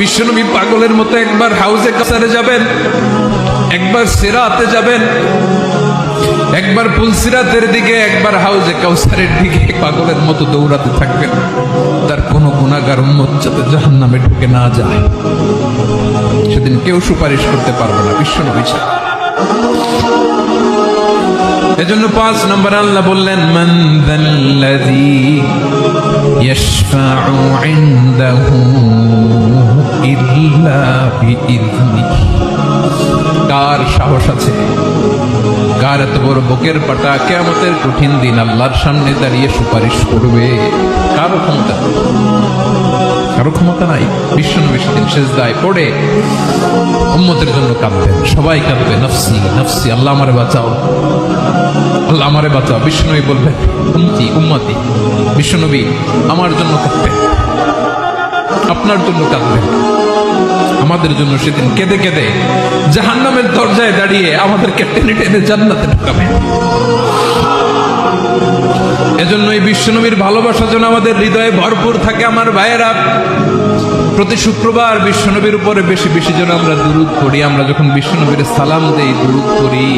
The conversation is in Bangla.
বিশ্বনবী পাগলের মতো একবার হাউজে কাসারে যাবেন, একবার সিরাতে যাবেন, একবার পুলসিরাতের দিকে, একবার হাউজে কাউসারের দিকে পাগলের মতো দৌড়াতে থাকবেন। তার কোনো গুনাহগার উম্মত যাতে জাহান্নামে ঢুকে না যায়, সেদিন কেউ সুপারিশ করতে পারবে না বিশ্বনবী ছাড়া। এজন্য 5 নম্বর আল্লাহ বললেন, মান যাল্লাযী ইয়াশফাউ ইনদাহু ইল্লা বিইযনিহি। কার সাহস আছে, কার এত বড় বুকের পাটা কিয়ামতের কঠিন দিন আল্লাহর সামনে দাঁড়িয়ে সুপারিশ করবে? কারো ক্ষমতা, কারো ক্ষমতা নাই। বিশ্বনবী সেদিন সেজদায় পড়ে উম্মতের জন্য কাঁদবেন, সবাই কাঁদবে, নফসি নফসি, আল্লাহ আমারে বাঁচাও, আল্লাহ আমারে বাঁচাও। বিশ্বনবী বলবেন, উম্মতি উম্মতি। বিশ্বনবী আমার জন্য কাঁদবেন, আপনার জন্য কাঁদবেন, আমাদের জন্য সেদিন কেঁদে কেঁদে জাহান্নামের দরজায় দাঁড়িয়ে আমাদেরকে টেনে টেনে জান্নাতে ঢুকাবেন। এজন্য এই বিশ্বনবীর ভালোবাসা যেন আমাদের হৃদয়ে ভরপুর থাকে। আমার ভাইয়েরা, প্রতি শুক্রবার বিশ্বনবীর উপরে বেশি বেশি যেন আমরা দুরূদ পড়ি। আমরা যখন বিশ্বনবীর সালাম দেই, দুরূদ পড়ি,